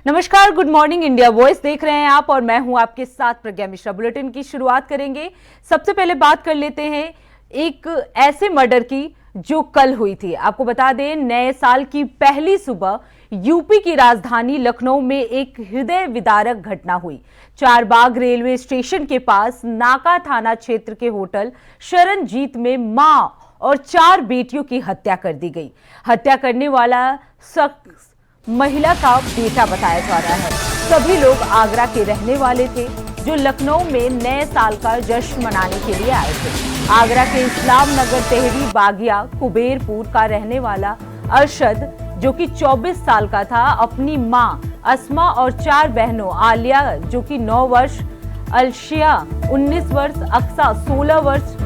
नमस्कार, good morning India voice देख रहे हैं आप और मैं हूं आपके साथ प्रज्ञा मिश्रा। बुलेटिन की शुरुआत करेंगे। सबसे पहले बात कर लेते हैं एक ऐसे मर्डर की जो कल हुई थी। आपको बता दें, नए साल की पहली सुबह यूपी की राजधानी लखनऊ में एक हृदय विदारक घटना हुई। चारबाग रेलवे स्टेशन के पास नाका थाना क्षेत्र के होटल शरणजीत में मां और 4 बेटियों की हत्या कर दी गई। हत्या करने वाला शख्स महिला का बेटा बताया जा रहा है। सभी लोग आगरा के रहने वाले थे जो लखनऊ में नए साल का जश्न मनाने के लिए आए थे। आगरा के इस्लाम नगर तेहरी बागिया कुबेरपुर का रहने वाला अरशद, जो कि 24 साल का था, अपनी मां अस्मा और 4 बहनों आलिया जो कि 9 वर्ष, अलशिया 19 वर्ष, अक्सा 16 वर्ष,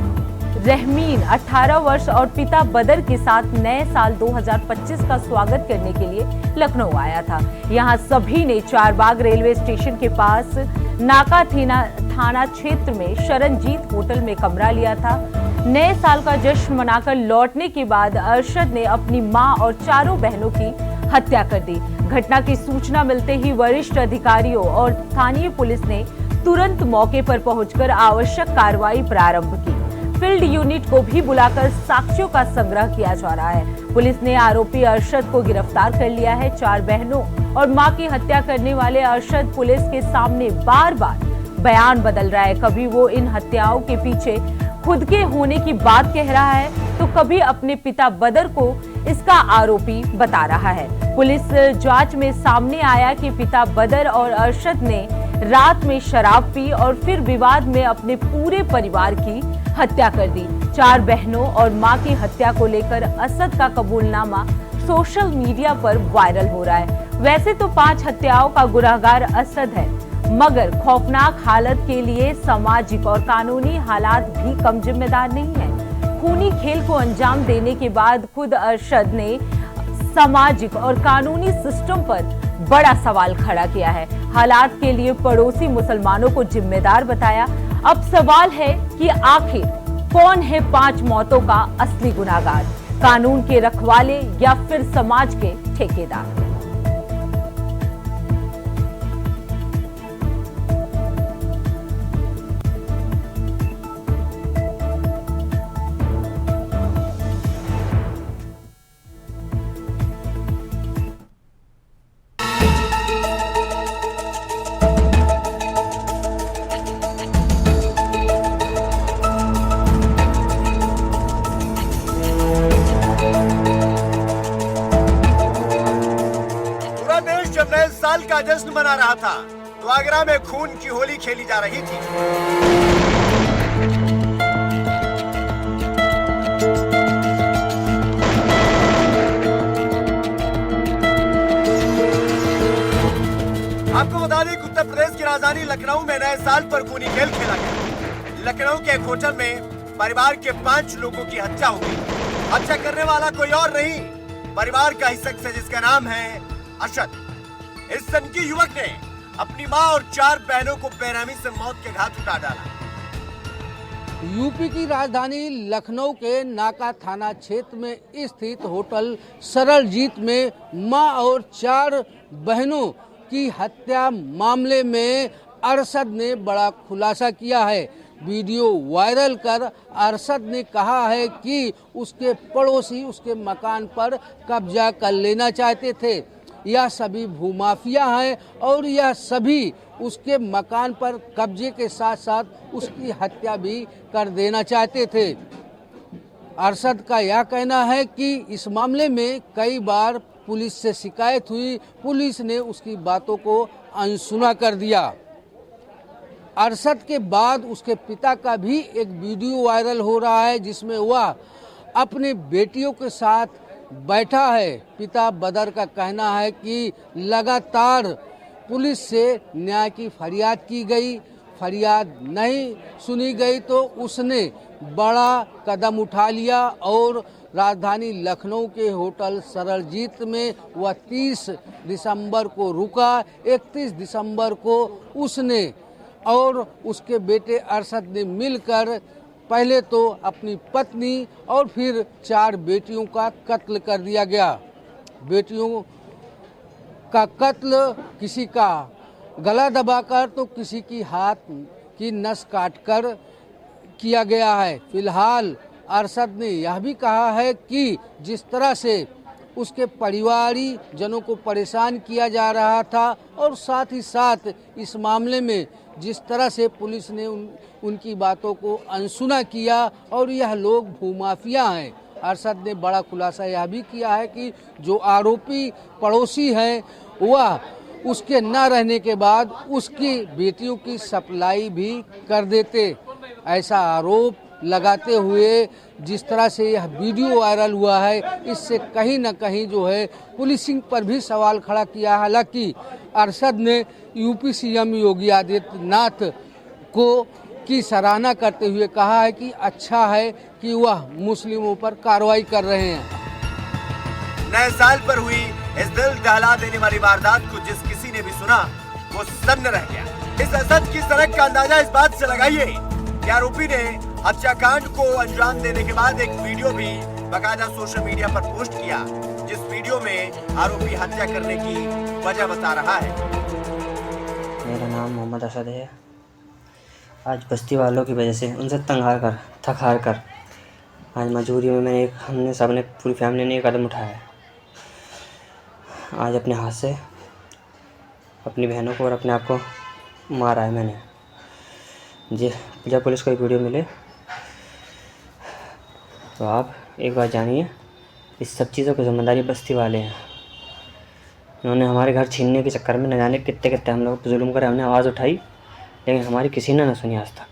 रहमीन 18 वर्ष और पिता बदर के साथ नए साल 2025 का स्वागत करने के लिए लखनऊ आया था। यहां सभी ने चारबाग रेलवे स्टेशन के पास नाका थाना क्षेत्र में शरणजीत होटल में कमरा लिया था। नए साल का जश्न मनाकर लौटने के बाद अरशद ने अपनी मां और 4 बहनों की हत्या कर दी। घटना की सूचना मिलते ही वरिष्ठ अधिकारियों और स्थानीय पुलिस ने तुरंत मौके पर पहुंचकर आवश्यक कार्रवाई प्रारंभ की। फील्ड यूनिट को भी बुलाकर साक्ष्यों का संग्रह किया जा रहा है। पुलिस ने आरोपी अरशद को गिरफ्तार कर लिया है। 4 बहनों और मां की हत्या करने वाले अरशद पुलिस के सामने बार बार बयान बदल रहा है। कभी वो इन हत्याओं के पीछे खुद के होने की बात कह रहा है तो कभी अपने पिता बदर को इसका आरोपी बता रहा है। पुलिस जांच में सामने आया कि पिता बदर और अरशद ने रात में शराब पी और फिर विवाद में अपने पूरे परिवार की हत्या कर दी। 4 बहनों और मां की हत्या को लेकर असद का कबूलनामा सोशल मीडिया पर वायरल हो रहा है। वैसे तो 5 हत्याओं का गुनहगार असद है, मगर खौफनाक हालत के लिए सामाजिक और कानूनी हालात भी कम जिम्मेदार नहीं है। खूनी खेल को अंजाम देने के बाद खुद अरशद ने सामाजिक और कानूनी सिस्टम पर बड़ा सवाल खड़ा किया है। हालात के लिए पड़ोसी मुसलमानों को जिम्मेदार बताया। अब सवाल है कि आखिर कौन है 5 मौतों का असली गुनहगार, कानून के रखवाले या फिर समाज के ठेकेदार। साल का जश्न मना रहा था तो आगरा में खून की होली खेली जा रही थी। आपको बता दें कि उत्तर प्रदेश की राजधानी लखनऊ में नए साल पर खूनी खेल खेला गया। लखनऊ के एक होटल में परिवार के 5 लोगों की हत्या हो गई। हत्या करने वाला कोई और नहीं, परिवार का ही शख्स है जिसका नाम है अरशद। इस सनकी युवक ने अपनी मां और 4 बहनों को बेरहमी से मौत के घाट उतार डाला। यूपी की राजधानी लखनऊ के नाका थाना क्षेत्र में स्थित होटल शरणजीत में मां और 4 बहनों की हत्या मामले में अरशद ने बड़ा खुलासा किया है। वीडियो वायरल कर अरशद ने कहा है कि उसके पड़ोसी उसके मकान पर कब्जा कर लेना चाहते थे। यह सभी भूमाफिया हैं और यह सभी उसके मकान पर कब्जे के साथ साथ उसकी हत्या भी कर देना चाहते थे। अरशद का यह कहना है कि इस मामले में कई बार पुलिस से शिकायत हुई, पुलिस ने उसकी बातों को अनसुना कर दिया। अरशद के बाद उसके पिता का भी एक वीडियो वायरल हो रहा है जिसमें वह अपने बेटियों के साथ बैठा है। पिता बदर का कहना है कि लगातार पुलिस से न्याय की फरियाद की गई, फरियाद नहीं सुनी गई तो उसने बड़ा कदम उठा लिया और राजधानी लखनऊ के होटल शरणजीत में वह 30 दिसंबर को रुका। 31 दिसंबर को उसने और उसके बेटे अरशद ने मिलकर पहले तो अपनी पत्नी और फिर 4 बेटियों का कत्ल कर दिया गया। बेटियों का कत्ल, किसी का गला दबाकर तो किसी की हाथ की नस काटकर किया गया है। फिलहाल अरशद ने यह भी कहा है कि जिस तरह से उसके परिवारी जनों को परेशान किया जा रहा था और साथ ही साथ इस मामले में जिस तरह से पुलिस ने उनकी बातों को अनसुना किया और यह लोग भूमाफिया हैं। अरशद ने बड़ा खुलासा यह भी किया है कि जो आरोपी पड़ोसी हैं वह उसके न रहने के बाद उसकी बेटियों की सप्लाई भी कर देते, ऐसा आरोप लगाते हुए जिस तरह से यह वीडियो वायरल हुआ है, इससे कहीं न कहीं जो है पुलिसिंग पर भी सवाल खड़ा किया। हालांकि अरशद ने यूपी सीएम योगी आदित्यनाथ को की सराहना करते हुए कहा है कि अच्छा है कि वह मुस्लिमों पर कार्रवाई कर रहे हैं। नए साल पर हुई इस दिल दहला देने वाली वारदात को जिस किसी ने भी सुना वो सन्न रह गया। इस असद की सनक का अंदाजा इस बात से लगाइए कि आरोपी ने हत्याकांड को अंजाम देने के बाद एक वीडियो भी बाकायदा सोशल मीडिया पर पोस्ट किया, जिस वीडियो में आरोपी हत्या करने की वजह बता रहा है। मेरा नाम मोहम्मद असद है। आज बस्ती वालों की वजह से उनसे थक हार कर आज मजबूरी में हमने सब ने पूरी फैमिली ने एक कदम उठाया है। आज अपने हाथ से अपनी बहनों को और अपने आप को मारा है मैंने। जब पुलिस को एक वीडियो मिले तो आप एक बात जानिए, इस सब चीज़ों की जिम्मेदारी बस्ती वाले हैं। उन्होंने हमारे घर छीनने के चक्कर में न जाने कितने हम लोग जुल्म कर हमने आवाज़ उठाई, लेकिन हमारी किसी ने न सुनी आज तक।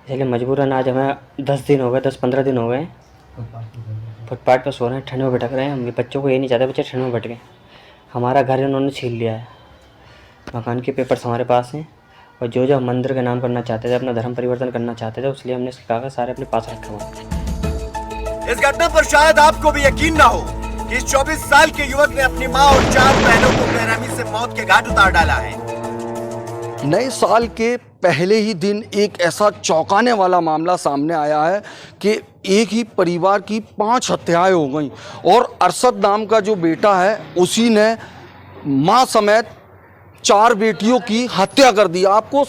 इसलिए मजबूरन आज हमें 10-15 दिन हो गए फुटपाथ पर सो रहे हैं, ठंड में भटक रहे हैं। हम बच्चों को ये नहीं चाहते बच्चे ठंड में भटकें। हमारा घर इन्होंने छीन लिया है, मकान के पेपर्स हमारे पास हैं और जो मंदिर का नाम करना चाहते थे, अपना धर्म परिवर्तन करना चाहते थे, इसलिए हमने इसके कागज सारे अपने पास रखे हुए। इस घटना पर शायद आपको भी यकीन ना हो कि इस 24 साल के युवक ने अपनी मां और 4 बहनों को बेरहमी से मौत के घाट उतार डाला है। नए साल के पहले ही दिन एक ऐसा चौंकाने वाला मामला सामने आया है कि एक ही परिवार की 5 हत्याएं हो गई और अरशद नाम का जो बेटा है उसी ने मां समेत 4 बेटियों की हत्या कर दी। आपको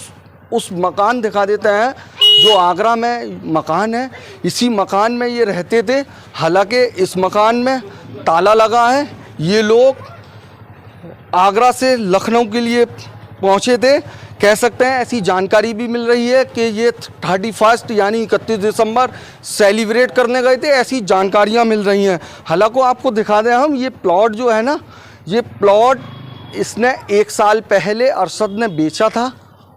उस मकान दिखा देते हैं जो आगरा में मकान है। इसी मकान में ये रहते थे। हालांकि इस मकान में ताला लगा है। ये लोग आगरा से लखनऊ के लिए पहुंचे थे, कह सकते हैं। ऐसी जानकारी भी मिल रही है कि ये 31 यानी 31 दिसंबर सेलिब्रेट करने गए थे, ऐसी जानकारियां मिल रही हैं। हालांकि आपको दिखा दें हम, ये प्लॉट जो है ना, ये प्लॉट इसने 1 साल पहले अरशद ने बेचा था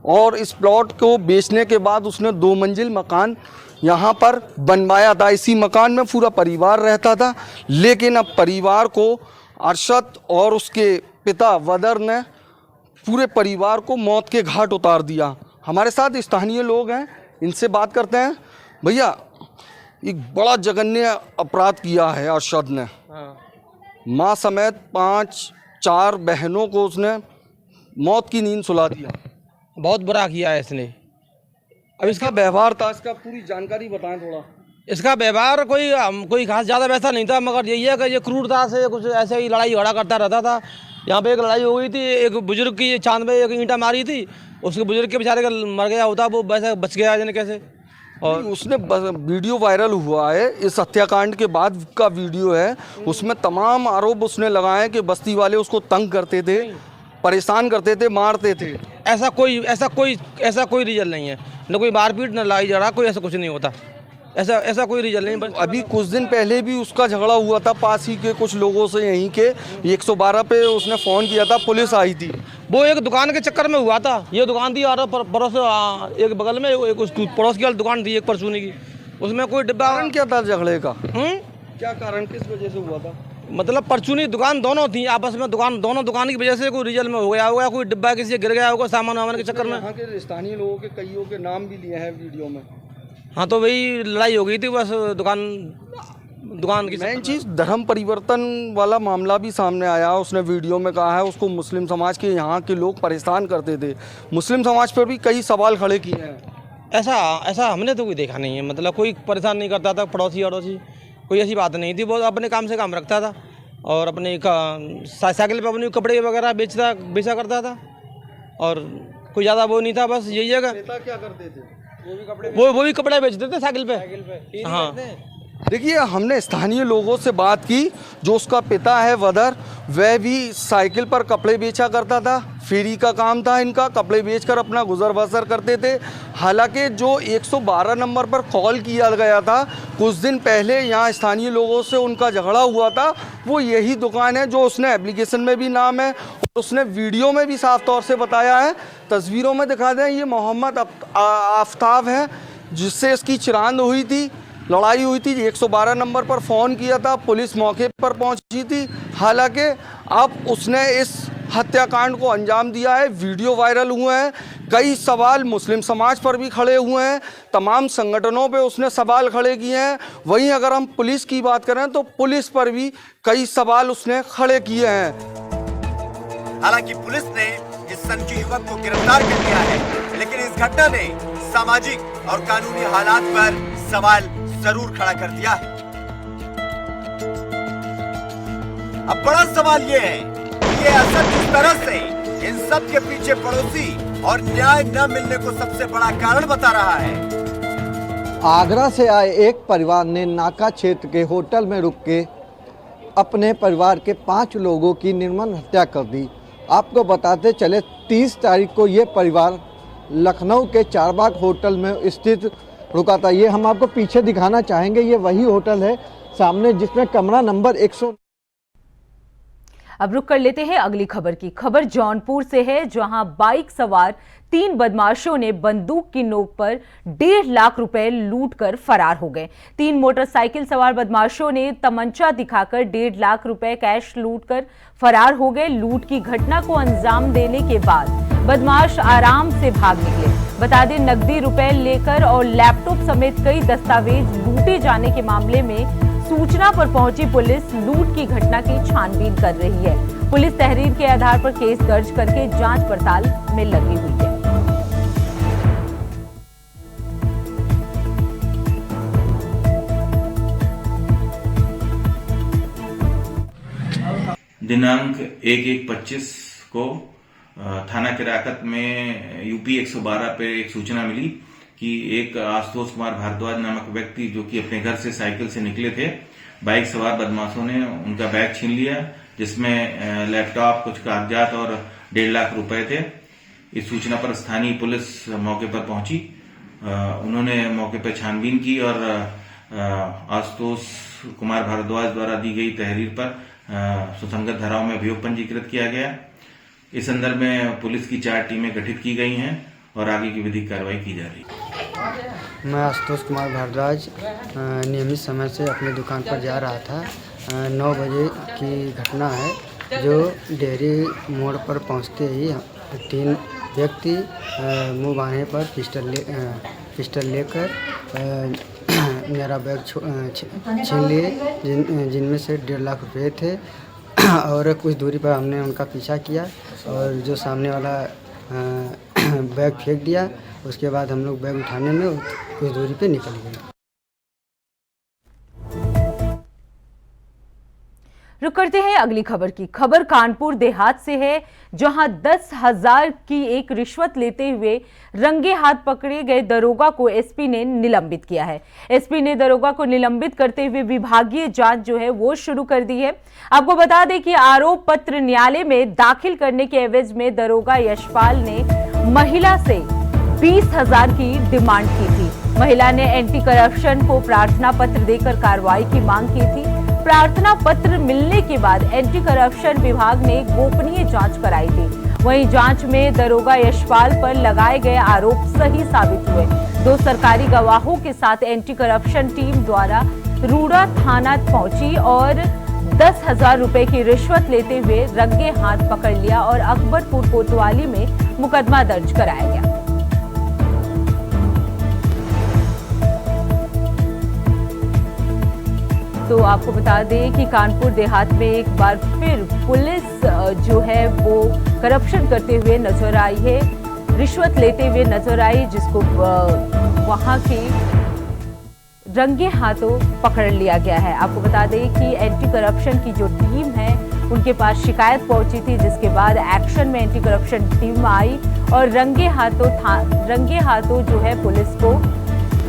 और इस प्लॉट को बेचने के बाद उसने 2 मंजिल मकान यहाँ पर बनवाया था। इसी मकान में पूरा परिवार रहता था, लेकिन अब परिवार को अरशद और उसके पिता वदर ने पूरे परिवार को मौत के घाट उतार दिया। हमारे साथ स्थानीय लोग हैं, इनसे बात करते हैं। भैया, एक बड़ा जघन्य अपराध किया है अरशद ने। माँ समेत 4 बहनों को उसने मौत की नींद सुला दिया। बहुत बुरा किया है इसने। अब इसका व्यवहार था, इसका पूरी जानकारी बताएं थोड़ा। इसका व्यवहार कोई खास ज़्यादा वैसा नहीं था, मगर यही है कि ये क्रूरता से कुछ ऐसे ही लड़ाई झगड़ा करता रहता था। यहाँ पे एक लड़ाई हो गई थी, एक बुजुर्ग की चांद में एक ईंटा मारी थी, उसके बुजुर्ग के बेचारे का मर गया होता, वो वैसे बच गया जाने कैसे। और उसने वीडियो वायरल हुआ है, इस हत्याकांड के बाद का वीडियो है। उसमें तमाम आरोप उसने लगाए कि बस्ती वाले उसको तंग करते थे, परेशान करते थे, मारते थे। ऐसा कोई रीजन नहीं है, न कोई मारपीट न लड़ाई झगड़ा, कोई ऐसा कुछ नहीं होता। ऐसा कोई रीजन नहीं। अभी कुछ दिन पहले भी उसका झगड़ा हुआ था पास ही के कुछ लोगों से, यहीं के 112 पे उसने फ़ोन किया था, पुलिस आई थी। वो एक दुकान के चक्कर में हुआ था। ये दुकान थी और पड़ोस एक बगल में एक उस पड़ोस की वाली दुकान थी, एक परचूनी की, उसमें कोई डिब्बा। कारण क्या था झगड़े का? क्या कारण, किस वजह से हुआ था? मतलब परचूनी दुकान दोनों थी, आपस में दोनों दुकान की वजह से कोई रीजन में हो गया होगा, कोई डिब्बा किसी से गिर गया होगा सामान वामान के चक्कर में। यहाँ के स्थानीय लोगों के कईयों के नाम भी लिए हैं वीडियो में। हाँ, तो वही लड़ाई हो गई थी बस दुकान की। मेन चीज़ धर्म परिवर्तन वाला मामला भी सामने आया। उसने वीडियो में कहा है उसको मुस्लिम समाज के यहाँ के लोग परेशान करते थे। मुस्लिम समाज पर भी कई सवाल खड़े किए हैं। ऐसा हमने तो कोई देखा नहीं है। मतलब कोई परेशान नहीं करता था, पड़ोसी अड़ोसी कोई ऐसी बात नहीं थी। वो अपने काम से काम रखता था और अपने साइकिल पे अपने कपड़े वगैरह बेचा करता था और कोई ज़्यादा वो नहीं था, बस यही जगह। क्या करते थे? वो भी कपड़े बेचते थे साइकिल पे। हाँ, देखिए, हमने स्थानीय लोगों से बात की। जो उसका पिता है वदर, वह भी साइकिल पर कपड़े बेचा करता था। फेरी का काम था इनका, कपड़े बेचकर अपना गुजर बसर करते थे। हालांकि जो 112 नंबर पर कॉल किया गया था कुछ दिन पहले, यहाँ स्थानीय लोगों से उनका झगड़ा हुआ था, वो यही दुकान है जो उसने एप्लीकेशन में भी नाम है और उसने वीडियो में भी साफ तौर से बताया है। तस्वीरों में दिखा दें, ये मोहम्मद आफ्ताब है जिससे इसकी चिरांद हुई थी, लड़ाई हुई थी। 112 नंबर पर फ़ोन किया था, पुलिस मौके पर पहुंची थी। हालांकि अब उसने इस हत्याकांड को अंजाम दिया है। वीडियो वायरल हुए हैं, कई सवाल मुस्लिम समाज पर भी खड़े हुए हैं, तमाम संगठनों पे उसने सवाल खड़े किए हैं। वहीं अगर हम पुलिस की बात करें तो पुलिस पर भी कई सवाल उसने खड़े किए हैं। हालांकि पुलिस ने इस सनकी युवक को गिरफ्तार कर लिया है, लेकिन इस घटना ने सामाजिक और कानूनी हालात पर सवाल जरूर खड़ा कर दिया है। अब बड़ा सवाल ये है कि ये असर किस तरह से इन सब के पीछे पड़ोसी और न्याय न मिलने को सबसे बड़ा कारण बता रहा है। आगरा से आए एक परिवार ने नाका क्षेत्र के होटल में रुक के अपने परिवार के 5 लोगों की निर्मम हत्या कर दी। आपको बताते चले 30 तारीख को ये परिवार लखनऊ के चारबाग होटल में स्थित रुका था। ये हम आपको पीछे दिखाना चाहेंगे, ये वही होटल है सामने जिसमें कमरा नंबर 100। अब रुक कर लेते हैं अगली खबर की। खबर जौनपुर से है, जहां बाइक सवार 3 बदमाशों ने बंदूक की नोक पर 1.5 लाख रुपए लूटकर फरार हो गए। 3 मोटरसाइकिल सवार बदमाशों ने तमंचा दिखाकर 1.5 लाख रुपए कैश लूटकर फरार हो गए। लूट की घटना को अंजाम देने के बाद बदमाश आराम से भाग निकले। बता दें, नकदी रुपए लेकर और लैपटॉप समेत कई दस्तावेज लूटे जाने के मामले में सूचना पर पहुंची पुलिस लूट की घटना की छानबीन कर रही है। पुलिस तहरीर के आधार पर केस दर्ज करके जांच पड़ताल में लगी हुई है। दिनांक 1/1/25 को थाना किराकत में यूपी 112 पे एक सूचना मिली कि एक आशुतोष कुमार भारद्वाज नामक व्यक्ति जो कि अपने घर से साइकिल से निकले थे, बाइक सवार बदमाशों ने उनका बैग छीन लिया जिसमें लैपटॉप, कुछ कागजात और 1.5 लाख रुपए थे। इस सूचना पर स्थानीय पुलिस मौके पर पहुंची। उन्होंने मौके पर छानबीन की और आशुतोष कुमार भारद्वाज द्वारा दी गई तहरीर पर सुसंगत धाराओं में अभियोग पंजीकृत किया गया। इस संदर्भ में पुलिस की 4 टीमें गठित की गई हैं और आगे की विधिक कार्रवाई की जा रही है। मैं आशुतोष कुमार भारद्वाज नियमित समय से अपनी दुकान पर जा रहा था। 9 बजे की घटना है, जो डेयरी मोड़ पर पहुंचते ही 3 व्यक्ति मुंह बांधे पर पिस्टल लेकर मेरा बैग छीन लिए, जिनमें से 1.5 लाख रुपए थे। और कुछ दूरी पर हमने उनका पीछा किया और जो सामने वाला बैग फेंक दिया। उसके बाद हम लोग बैग उठाने में कुछ दूरी पे निकल गए। रुक करते हैं अगली खबर की। खबर कानपुर देहात से है, जहां 10,000 की एक रिश्वत लेते हुए रंगे हाथ पकड़े गए दरोगा को एसपी ने निलंबित किया है। एसपी ने दरोगा को निलंबित करते हुए विभागीय जांच जो है वो शुरू कर दी है। आपको बता दें कि आरोप पत्र न्यायालय में दाखिल करने के एवज में दरोगा यशपाल ने महिला से 20,000 की डिमांड की थी। महिला ने एंटी करप्शन को प्रार्थना पत्र देकर कार्रवाई की मांग की थी। प्रार्थना पत्र मिलने के बाद एंटी करप्शन विभाग ने गोपनीय जांच कराई थी। वहीं जांच में दरोगा यशपाल पर लगाए गए आरोप सही साबित हुए। 2 सरकारी गवाहों के साथ एंटी करप्शन टीम द्वारा रूड़ा थाना पहुंची और 10,000 रुपए की रिश्वत लेते हुए रंगे हाथ पकड़ लिया और अकबरपुर कोतवाली में मुकदमा दर्ज कराया गया। तो आपको बता दें कि कानपुर देहात में एक बार फिर पुलिस जो है वो करप्शन करते हुए नजर आई है, रिश्वत लेते हुए नजर आई, जिसको वहां के रंगे हाथों पकड़ लिया गया है। आपको बता दें कि एंटी करप्शन की जो टीम है उनके पास शिकायत पहुंची थी, जिसके बाद एक्शन में एंटी करप्शन टीम आई और रंगे हाथों जो है पुलिस को,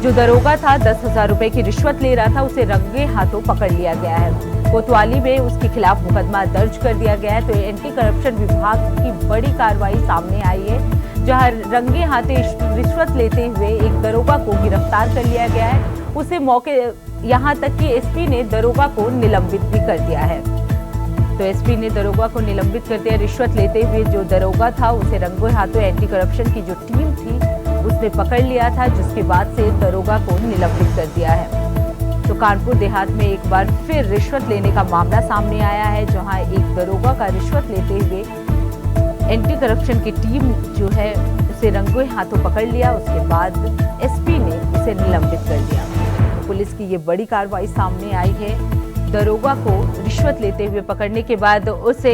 जो दरोगा था 10,000 रुपए की रिश्वत ले रहा था, उसे रंगे हाथों पकड़ लिया गया है। कोतवाली में उसके खिलाफ मुकदमा दर्ज कर दिया गया है। तो एंटी करप्शन विभाग की बड़ी कार्रवाई सामने आई है, जहां रंगे हाथे रिश्वत लेते हुए एक दरोगा को गिरफ्तार कर लिया गया है। उसे मौके, यहां तक कि एसपी ने दरोगा को निलंबित भी कर दिया है। तो एसपी ने दरोगा को निलंबित कर दिया। रिश्वत लेते हुए जो दरोगा था उसे रंगे हाथों एंटी करप्शन की जो टीम थी उसने पकड़ लिया था, जिसके बाद से दरोगा को निलंबित कर दिया है। तो कानपुर देहात में एक बार फिर रिश्वत लेने का मामला सामने आया है, जहां एक दरोगा का रिश्वत लेते हुए एंटी करप्शन की टीम जो है उसे रंगे हाथों पकड़ लिया। उसके बाद एसपी ने उसे निलंबित कर दिया। तो पुलिस की ये बड़ी कार्रवाई सामने आई है। दरोगा को रिश्वत लेते हुए पकड़ने के बाद उसे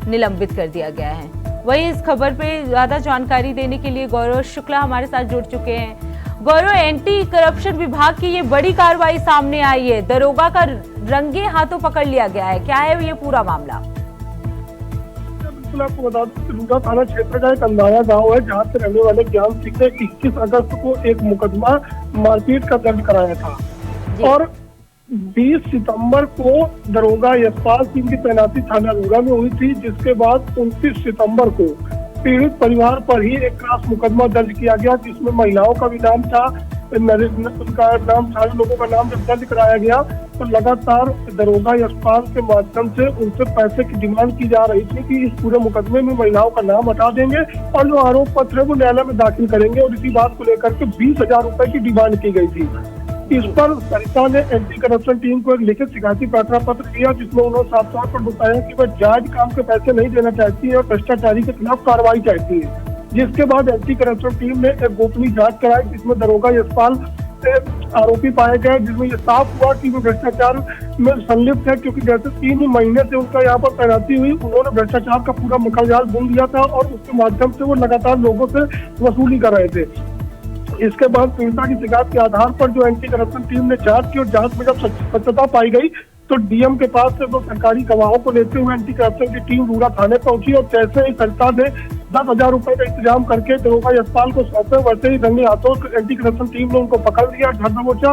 निलंबित कर दिया गया है। वहीं इस खबर पे ज्यादा जानकारी देने के लिए गौरव शुक्ला हमारे साथ जुड़ चुके हैं। गौरव, एंटी करप्शन विभाग की ये बड़ी कार्रवाई सामने आई है, दरोगा का रंगे हाथों पकड़ लिया गया है, क्या है ये पूरा मामला? बिल्कुल आपको बता दूं, रूड़ा थाना क्षेत्र का एक अंदाजा गांव है, जहां से रहने वाले ज्ञान सिंह ने 21 अगस्त को एक मुकदमा मारपीट का दर्ज कराया था और 20 सितंबर को दरोगा यशपाल सिंह की तैनाती थाना रूड़ा में हुई थी, जिसके बाद 29 सितंबर को पीड़ित परिवार पर ही एक क्रॉस मुकदमा दर्ज किया गया, जिसमें महिलाओं का भी नाम था, उनका नाम, सारे लोगों का नाम जब दर्ज कराया गया तो लगातार दरोगा यशपाल के माध्यम से उनसे पैसे की डिमांड की जा रही थी कि इस पूरे मुकदमे में महिलाओं का नाम हटा देंगे और जो आरोप पत्र है वो न्यायालय में दाखिल करेंगे, और इसी बात को लेकर के 20,000 रुपए की डिमांड की गई थी। इस पर सरिता ने एंटी करप्शन टीम को एक लिखित शिकायती प्रार्थना पत्र दिया, जिसमें उन्होंने साफ तौर पर बताया कि वह जायज काम के पैसे नहीं देना चाहती है और भ्रष्टाचारी के खिलाफ कार्रवाई चाहती है। जिसके बाद एंटी करप्शन टीम ने एक गोपनीय जांच कराई, जिसमें दरोगा यशपाल आरोपी पाए गए, जिसमें ये साफ हुआ कि वो भ्रष्टाचार में संलिप्त है, क्योंकि जैसे 3 महीने से उनका यहाँ पर तैनाती हुई, उन्होंने भ्रष्टाचार का पूरा मखलजाल बुन दिया था और उसके माध्यम से वो लगातार लोगों से वसूली कर रहे थे। इसके बाद पीड़िता की शिकायत के आधार पर जो एंटी करप्शन टीम ने जांच की और जांच में जब सत्यता पाई गई तो डीएम के पास से वो सरकारी गवाहों को लेते हुए एंटी करप्शन की टीम रूड़ा थाने पहुंची और जैसे ही सरिता ने 10,000 रुपए का इंतजाम करके दरोगा यशपाल को सौंपे, वैसे ही रंगे हाथों एंटी करप्शन टीम ने उनको पकड़ लिया, धर दबोचा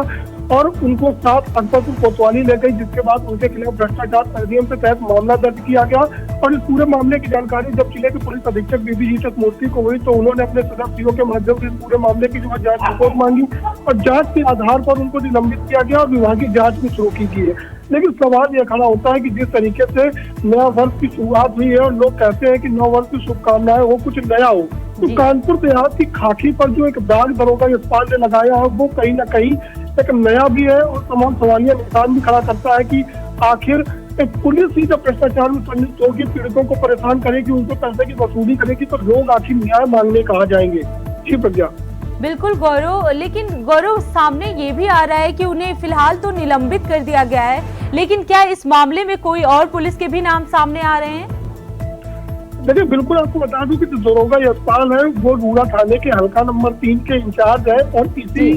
और उनको 7 अकबरपुर कोतवाली ले गई, जिसके बाद उनके खिलाफ भ्रष्टाचार अधिनियम के तहत मामला दर्ज किया गया। और इस पूरे मामले की जानकारी जब जिले के पुलिस अधीक्षक बीबी मूर्ति को हुई तो उन्होंने अपने सदस्यों के माध्यम से इस पूरे मामले की जो है जांच रिपोर्ट मांगी और जांच के आधार पर उनको निलंबित किया गया और विभागीय जांच भी शुरू की गई है। लेकिन सवाल यह खड़ा होता है कि जिस तरीके से नया वर्ष की शुरुआत हुई है और लोग कहते हैं कि नव वर्ष की शुभकामनाएं हो, कुछ नया हो, तो कानपुर देहात की खाकी पर जो एक दाग दरोगा यशपाल ने लगाया है वो कहीं ना कहीं एक नया भी है और तमाम सवालिया निशान भी खड़ा करता है कि आखिर एक पुलिस ही जब भ्रष्टाचार में संलिप्त होगी, पीड़ितों को परेशान करेगी, उनसे पैसे की वसूली करेगी, तो लोग आखिर न्याय मांगने कहाँ जाएंगे? जी प्रज्ञा। बिल्कुल गौरव, लेकिन गौरव सामने ये भी आ रहा है कि उन्हें फिलहाल तो निलंबित कर दिया गया है, लेकिन क्या इस मामले में कोई और पुलिस के भी नाम सामने आ रहे हैं? देखिए, बिल्कुल आपको बता दूं कि जो दरोगा यशपाल है वो रूड़ा थाने के हल्का नंबर 3 के इंचार्ज है और इसी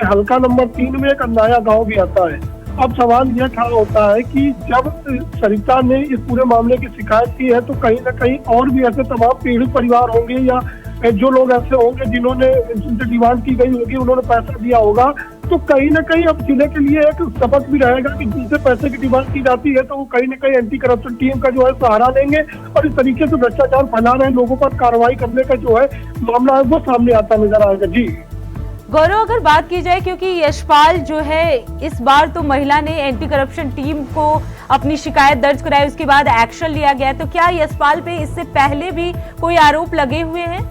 हल्का नंबर 3 में एक अन्नाया गांव भी आता है। अब सवाल यह खड़ा होता है कि जब सरिता ने इस पूरे मामले की शिकायत की है तो कहीं ना कहीं और भी ऐसे तमाम पीड़ित परिवार होंगे या जो लोग ऐसे होंगे जिन्होंने जिनसे डिमांड की गई होगी, उन्होंने पैसा दिया होगा, तो कहीं ना कहीं अब जिले के लिए एक सबक भी रहेगा कि जिनसे पैसे की डिमांड की जाती है तो वो कहीं ना कहीं एंटी करप्शन टीम का जो है सहारा लेंगे और इस तरीके से भ्रष्टाचार फैला रहे लोगों पर कार्रवाई करने का जो है मामला है वो सामने आता नजर आएगा। जी गौरव, अगर बात की जाए, क्योंकि यशपाल जो है इस बार तो महिला ने एंटी करप्शन टीम को अपनी शिकायत दर्ज कराई, उसके बाद एक्शन लिया गया, तो क्या यशपाल पे इससे पहले भी कोई आरोप लगे हुए हैं?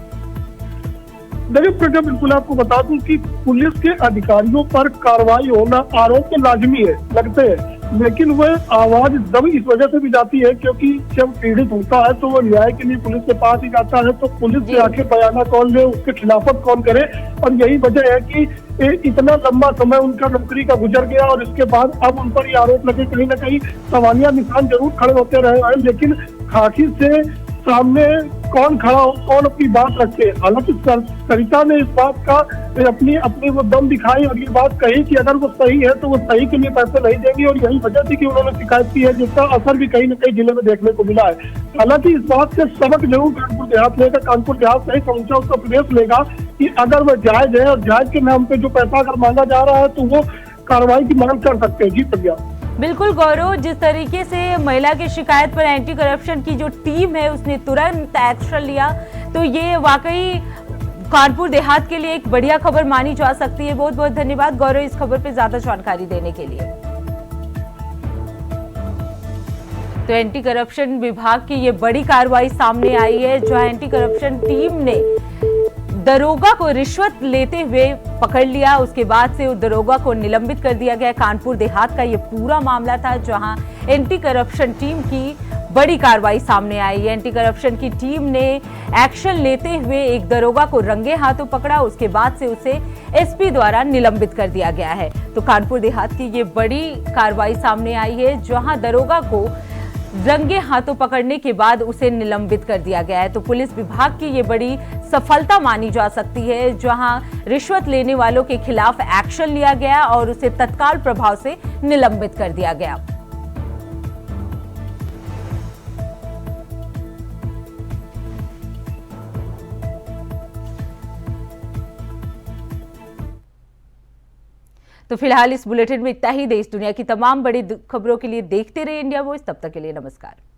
देखिए प्रज्ञा, बिल्कुल आपको बता दूं कि पुलिस के अधिकारियों पर कार्रवाई होना आरोप तो लाजमी है, लगते हैं, लेकिन वह आवाज जब इस वजह से भी जाती है क्योंकि जब पीड़ित होता है तो वो न्याय के लिए पुलिस के पास ही जाता है, तो पुलिस से आखिर बयाना कौन ले, उसके खिलाफत कौन करे। और यही वजह है कि इतना लंबा समय उनका नौकरी का गुजर गया और इसके बाद अब उन पर ये आरोप लगे, कहीं ना कहीं सवालिया निशान जरूर खड़े होते रहे हैं। लेकिन खाकी से सामने कौन खड़ा हो, कौन अपनी बात रखे। हालांकि सरिता ने इस बात का अपनी वो दम दिखाई और ये बात कही कि अगर वो सही है तो वो सही के लिए पैसे नहीं देंगी, और यही वजह थी कि उन्होंने शिकायत की है, जिसका असर भी कहीं न कहीं जिले में देखने को मिला है। हालांकि इस बात से सबक जरूर कानपुर देहात लेगा, कानपुर देहात सही समूचा उत्तर प्रदेश लेगा कि अगर वह जायज है और जायज के नाम पे जो पैसा अगर मांगा जा रहा है तो वो कार्रवाई की मांग कर सकते हैं। जी प्रज्ञा। बिल्कुल गौरव, जिस तरीके से महिला की शिकायत पर एंटी करप्शन की जो टीम है उसने तुरंत एक्शन लिया, तो ये वाकई कानपुर देहात के लिए एक बढ़िया खबर मानी जा सकती है। बहुत बहुत धन्यवाद गौरव इस खबर पे ज्यादा जानकारी देने के लिए। तो एंटी करप्शन विभाग की ये बड़ी कार्रवाई सामने आई है, जहां एंटी करप्शन टीम ने दरोगा को रिश्वत लेते हुए पकड़ लिया। उसके बाद से उस दरोगा को निलंबित कर दिया गया। कानपुर देहात का ये पूरा मामला था, जहां एंटी करप्शन टीम की बड़ी कार्रवाई सामने आई है। एंटी करप्शन की टीम ने एक्शन लेते हुए एक दरोगा को रंगे हाथों पकड़ा। उसके बाद से उसे एसपी द्वारा निलंबित कर दिया गया है। तो कानपुर देहात की ये बड़ी कार्रवाई सामने आई है, जहां दरोगा को रंगे हाथों पकड़ने के बाद उसे निलंबित कर दिया गया है। तो पुलिस विभाग की ये बड़ी सफलता मानी जा सकती है, जहां रिश्वत लेने वालों के खिलाफ एक्शन लिया गया और उसे तत्काल प्रभाव से निलंबित कर दिया गया। तो फिलहाल इस बुलेटिन में इतना ही। देश दुनिया की तमाम बड़ी खबरों के लिए देखते रहिए इंडिया वॉइस। तब तक के लिए नमस्कार।